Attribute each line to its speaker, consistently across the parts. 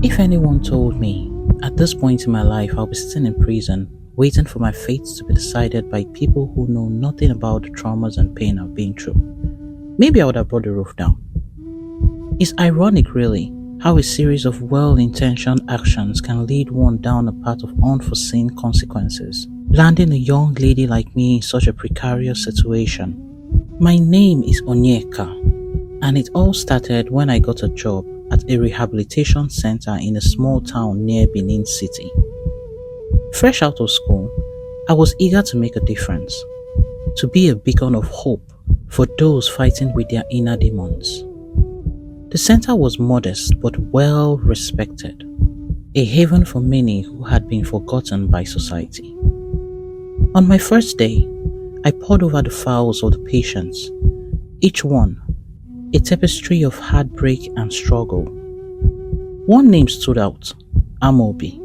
Speaker 1: If anyone told me at this point in my life I'll be sitting in prison waiting for my fate to be decided by people who know nothing about the traumas and pain I've been through, maybe I would have brought the roof down. It's ironic, really, how a series of well-intentioned actions can lead one down a path of unforeseen consequences, landing a young lady like me in such a precarious situation. My name is Onyeka, and it all started when I got a job at a rehabilitation center in a small town near Benin City. Fresh out of school, I was eager to make a difference, to be a beacon of hope for those fighting with their inner demons. The center was modest but well respected, a haven for many who had been forgotten by society. On my first day, I pored over the files of the patients, each one a tapestry of heartbreak and struggle. One name stood out, Amobi.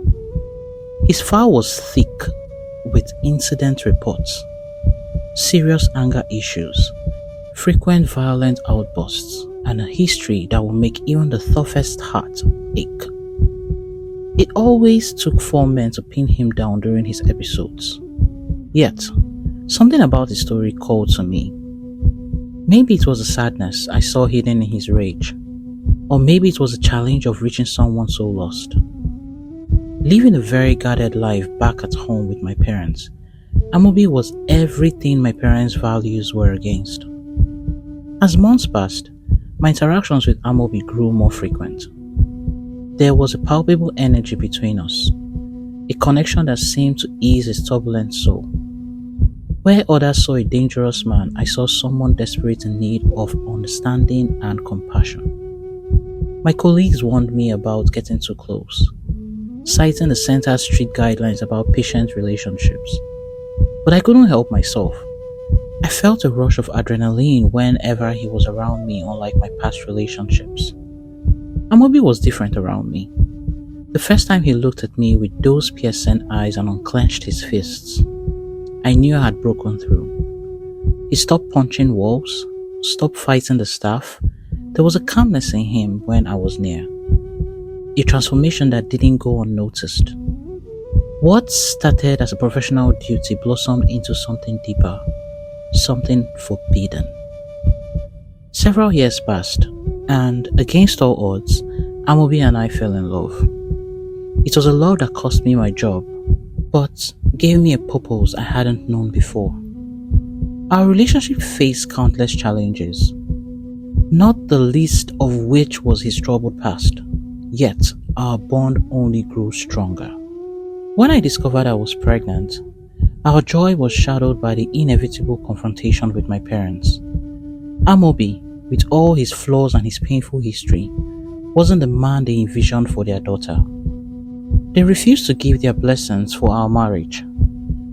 Speaker 1: His file was thick with incident reports, serious anger issues, frequent violent outbursts, and a history that will make even the toughest heart ache. It always took 4 men to pin him down during his episodes. Yet, something about his story called to me. Maybe it was the sadness I saw hidden in his rage, or maybe it was the challenge of reaching someone so lost. Living a very guarded life back at home with my parents, Amobi was everything my parents' values were against. As months passed, my interactions with Amobi grew more frequent. There was a palpable energy between us, a connection that seemed to ease his turbulent soul. Where others saw a dangerous man, I saw someone desperate in need of understanding and compassion. My colleagues warned me about getting too close, citing the center's strict guidelines about patient relationships. But I couldn't help myself. I felt a rush of adrenaline whenever he was around me, unlike my past relationships. Amobi was different around me. The first time he looked at me with those piercing eyes and unclenched his fists, I knew I had broken through. He stopped punching walls, stopped fighting the staff. There was a calmness in him when I was near. A transformation that didn't go unnoticed. What started as a professional duty blossomed into something deeper, something forbidden. Several years passed, and against all odds, Amobi and I fell in love. It was a love that cost me my job, but gave me a purpose I hadn't known before. Our relationship faced countless challenges, not the least of which was his troubled past, yet our bond only grew stronger. When I discovered I was pregnant, our joy was shadowed by the inevitable confrontation with my parents. Amobi, with all his flaws and his painful history, wasn't the man they envisioned for their daughter. They refused to give their blessings for our marriage,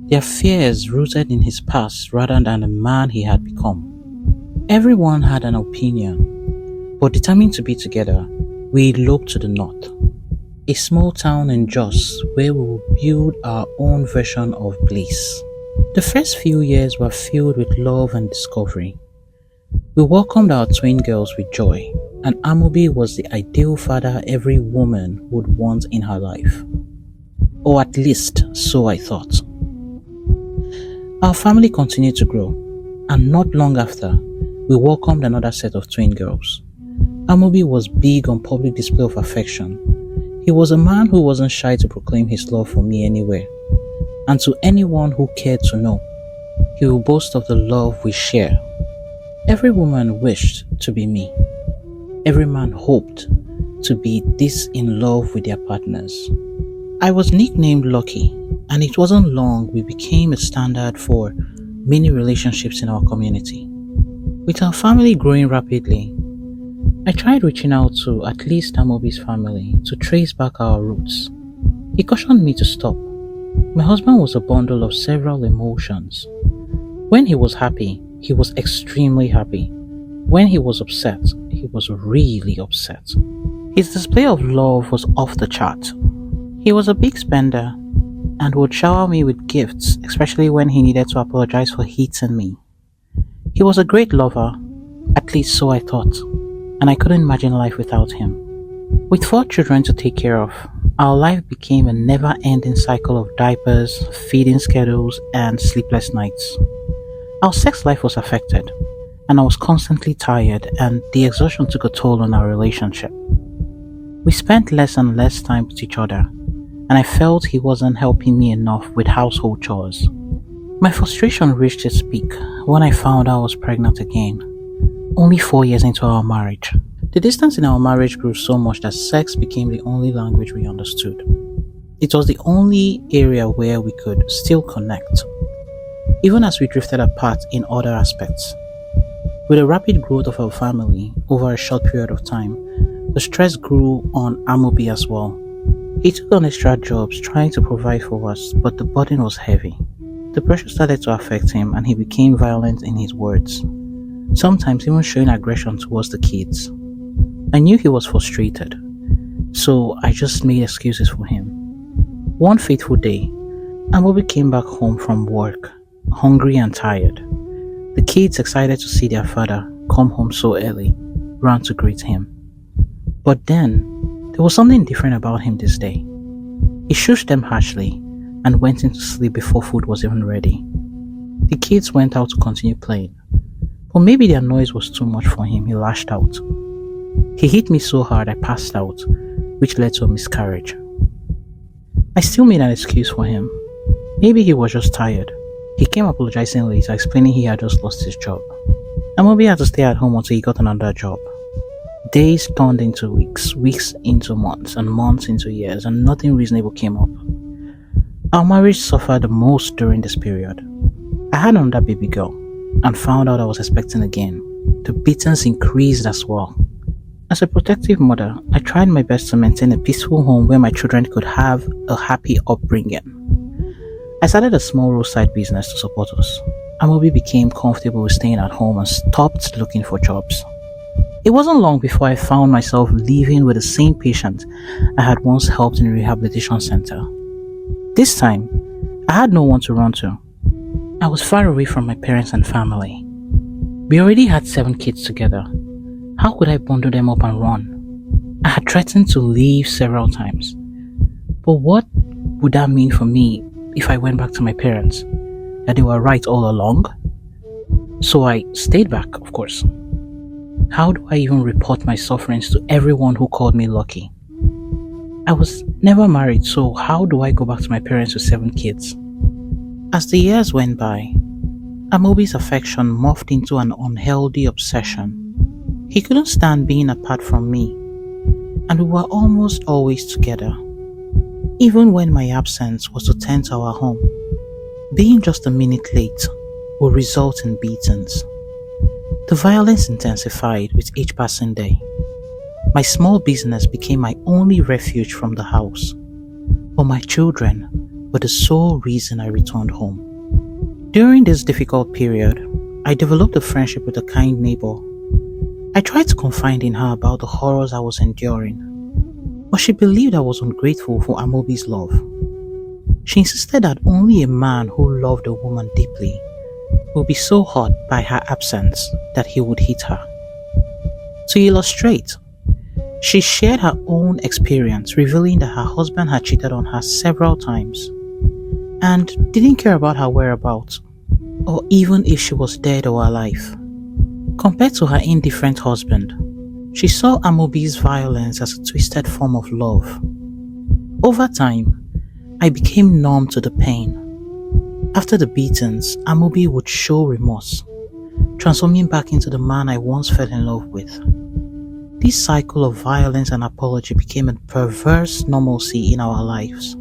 Speaker 1: their fears rooted in his past rather than the man he had become. Everyone had an opinion, but determined to be together, we eloped to the north, a small town in Jos where we will build our own version of bliss. The first few years were filled with love and discovery. We welcomed our twin girls with joy, and Amobi was the ideal father every woman would want in her life. Or at least, so I thought. Our family continued to grow, and not long after, we welcomed another set of twin girls. Amobi was big on public display of affection. He was a man who wasn't shy to proclaim his love for me anywhere, and to anyone who cared to know, he will boast of the love we share. Every woman wished to be me. Every man hoped to be this in love with their partners. I was nicknamed Lucky, and it wasn't long we became a standard for many relationships in our community. With our family growing rapidly, I tried reaching out to at least Amobi's family to trace back our roots. He cautioned me to stop. My husband was a bundle of several emotions. When he was happy, he was extremely happy. When he was upset, he was really upset. His display of love was off the chart. He was a big spender and would shower me with gifts, especially when he needed to apologize for hitting me. He was a great lover, at least so I thought, and I couldn't imagine life without him. With 4 children to take care of, our life became a never ending cycle of diapers, feeding schedules, and sleepless nights. Our sex life was affected, and I was constantly tired, and the exhaustion took a toll on our relationship. We spent less and less time with each other, and I felt he wasn't helping me enough with household chores. My frustration reached its peak when I found I was pregnant again, only 4 years into our marriage. The distance in our marriage grew so much that sex became the only language we understood. It was the only area where we could still connect, even as we drifted apart in other aspects. With the rapid growth of our family over a short period of time, the stress grew on Amobi as well. He took on extra jobs trying to provide for us, but the burden was heavy. The pressure started to affect him and he became violent in his words, sometimes even showing aggression towards the kids. I knew he was frustrated, so I just made excuses for him. One fateful day, Amobi came back home from work, hungry and tired. The kids, excited to see their father come home so early, ran to greet him. But then, there was something different about him this day. He shushed them harshly and went into sleep before food was even ready. The kids went out to continue playing, but maybe their noise was too much for him. He lashed out. He hit me so hard I passed out, which led to a miscarriage. I still made an excuse for him. Maybe he was just tired. He came apologizing later, explaining he had just lost his job. Amobi had to stay at home until he got another job. Days turned into weeks, weeks into months, and months into years, and nothing reasonable came up. Our marriage suffered the most during this period. I had another baby girl, and found out I was expecting again. The beatings increased as well. As a protective mother, I tried my best to maintain a peaceful home where my children could have a happy upbringing. I started a small roadside business to support us. Amobi became comfortable with staying at home and stopped looking for jobs. It wasn't long before I found myself living with the same patient I had once helped in a rehabilitation center. This time, I had no one to run to. I was far away from my parents and family. We already had 7 kids together. How could I bundle them up and run? I had threatened to leave several times. But what would that mean for me if I went back to my parents? That they were right all along? So I stayed back, of course. How do I even report my sufferings to everyone who called me lucky? I was never married, so how do I go back to my parents with 7 kids? As the years went by, Amobi's affection morphed into an unhealthy obsession. He couldn't stand being apart from me, and we were almost always together. Even when my absence was to tend to our home, being just a minute late would result in beatings. The violence intensified with each passing day. My small business became my only refuge from the house, but my children were the sole reason I returned home. During this difficult period, I developed a friendship with a kind neighbor. I tried to confide in her about the horrors I was enduring, but she believed I was ungrateful for Amobi's love. She insisted that only a man who loved a woman deeply would be so hurt by her absence that he would hit her. To illustrate, she shared her own experience, revealing that her husband had cheated on her several times and didn't care about her whereabouts, or even if she was dead or alive. Compared to her indifferent husband, she saw Amobi's violence as a twisted form of love. Over time, I became numb to the pain. After the beatings, Amobi would show remorse, transforming back into the man I once fell in love with. This cycle of violence and apology became a perverse normalcy in our lives,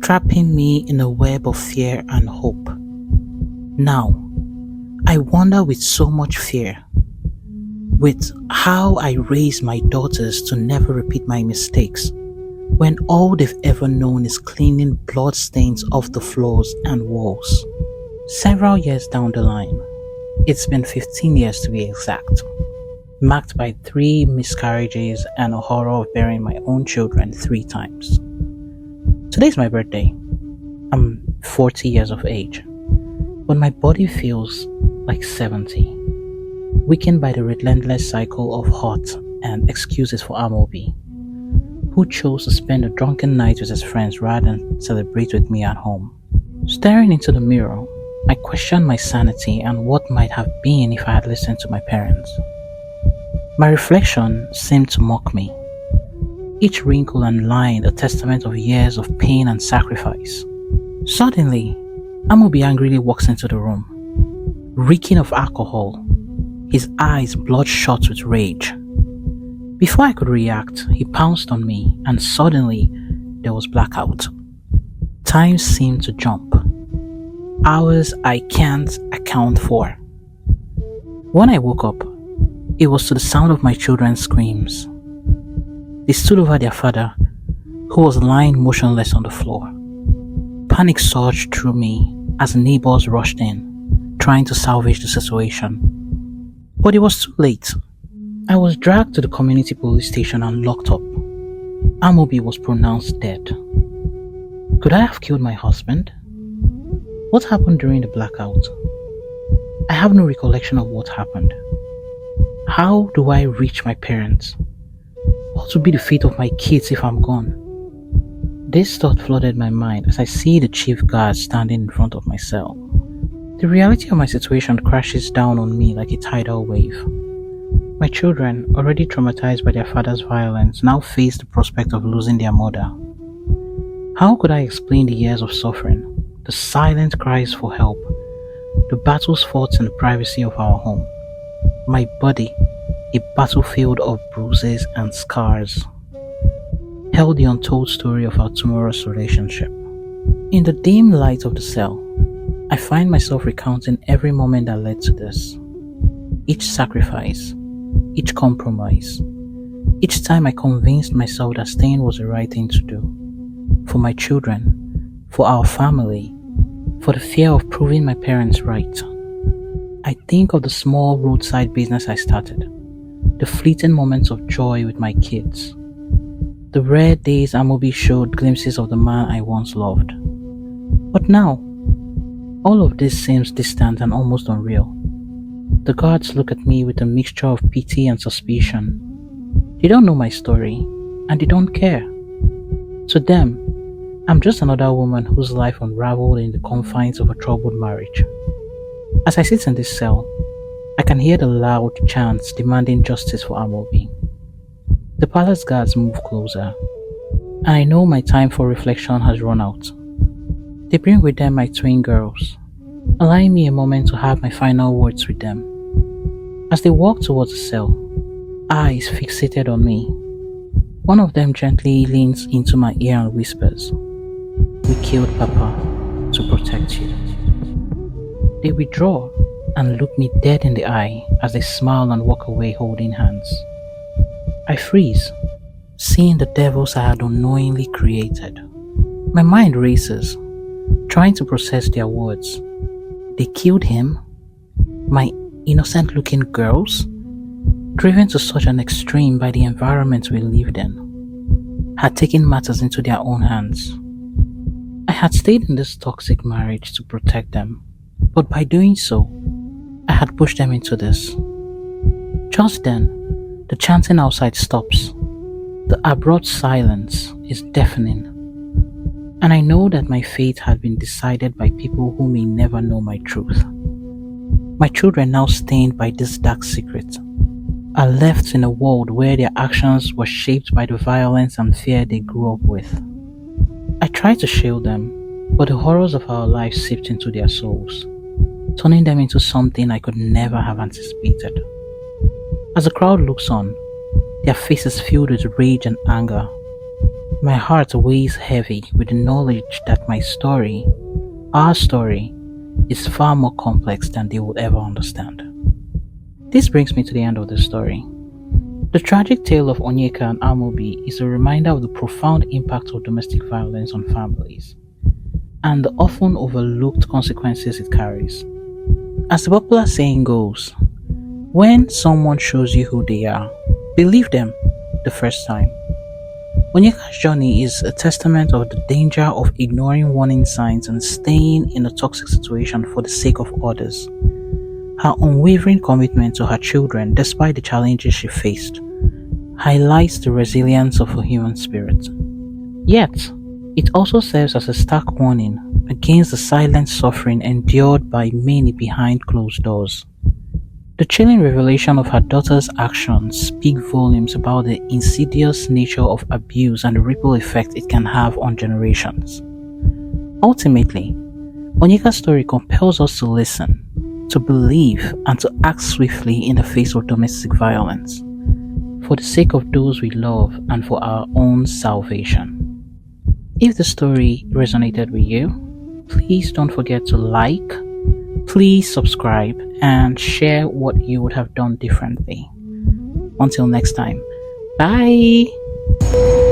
Speaker 1: trapping me in a web of fear and hope. Now, I wonder with so much fear, with how I raised my daughters to never repeat my mistakes, when all they've ever known is cleaning bloodstains off the floors and walls. Several years down the line, it's been 15 years to be exact, marked by 3 miscarriages and a horror of bearing my own children 3 times. Today's my birthday. I'm 40 years of age, but my body feels like 70, weakened by the relentless cycle of hurt and excuses for Amobi. who chose to spend a drunken night with his friends rather than celebrate with me at home. Staring into the mirror, I questioned my sanity and what might have been if I had listened to my parents. My reflection seemed to mock me, each wrinkle and line a testament of years of pain and sacrifice. Suddenly, Amobi angrily walks into the room, reeking of alcohol, his eyes bloodshot with rage. Before I could react, he pounced on me, and suddenly there was blackout. Time seemed to jump. Hours I can't account for. When I woke up, it was to the sound of my children's screams. They stood over their father, who was lying motionless on the floor. Panic surged through me as neighbors rushed in, trying to salvage the situation. But it was too late. I was dragged to the community police station and locked up. Amobi was pronounced dead. Could I have killed my husband? What happened during the blackout? I have no recollection of what happened. How do I reach my parents? What will be the fate of my kids if I'm gone? This thought flooded my mind as I see the chief guard standing in front of my cell. The reality of my situation crashes down on me like a tidal wave. My children, already traumatized by their father's violence, now face the prospect of losing their mother. How could I explain the years of suffering, the silent cries for help, the battles fought in the privacy of our home? My body, a battlefield of bruises and scars, held the untold story of our tumultuous relationship. In the dim light of the cell, I find myself recounting every moment that led to this. Each sacrifice, each compromise, each time I convinced myself that staying was the right thing to do. For my children, for our family, for the fear of proving my parents right. I think of the small roadside business I started, the fleeting moments of joy with my kids, the rare days Amobi showed glimpses of the man I once loved. But now, all of this seems distant and almost unreal. The guards look at me with a mixture of pity and suspicion. They don't know my story, and they don't care. To them, I'm just another woman whose life unraveled in the confines of a troubled marriage. As I sit in this cell, I can hear the loud chants demanding justice for Amobi. The palace guards move closer, and I know my time for reflection has run out. They bring with them my twin girls, allowing me a moment to have my final words with them. As they walk towards the cell, eyes fixated on me, one of them gently leans into my ear and whispers, "We killed Papa to protect you." They withdraw and look me dead in the eye as they smile and walk away holding hands. I freeze, seeing the devils I had unknowingly created. My mind races, trying to process their words. They killed him? My innocent-looking girls? Driven to such an extreme by the environment we lived in, had taken matters into their own hands. I had stayed in this toxic marriage to protect them, but by doing so, I had pushed them into this. Just then, the chanting outside stops. The abrupt silence is deafening, and I know that my fate had been decided by people who may never know my truth. My children, now stained by this dark secret, are left in a world where their actions were shaped by the violence and fear they grew up with. I tried to shield them, but the horrors of our lives seeped into their souls, turning them into something I could never have anticipated. As the crowd looks on, their faces filled with rage and anger, my heart weighs heavy with the knowledge that my story, our story, is far more complex than they would ever understand. This brings me to the end of the story. The tragic tale of Onyeka and Amobi is a reminder of the profound impact of domestic violence on families, and the often overlooked consequences it carries. As the popular saying goes, when someone shows you who they are, believe them the first time. Onyeka's journey is a testament of the danger of ignoring warning signs and staying in a toxic situation for the sake of others. Her unwavering commitment to her children despite the challenges she faced, highlights the resilience of a human spirit. Yet, it also serves as a stark warning against the silent suffering endured by many behind closed doors. The chilling revelation of her daughter's actions speak volumes about the insidious nature of abuse and the ripple effect it can have on generations. Ultimately, Onyeka's story compels us to listen, to believe, and to act swiftly in the face of domestic violence, for the sake of those we love and for our own salvation. If the story resonated with you, please don't forget to like, please subscribe, and share what you would have done differently. Until next time, bye!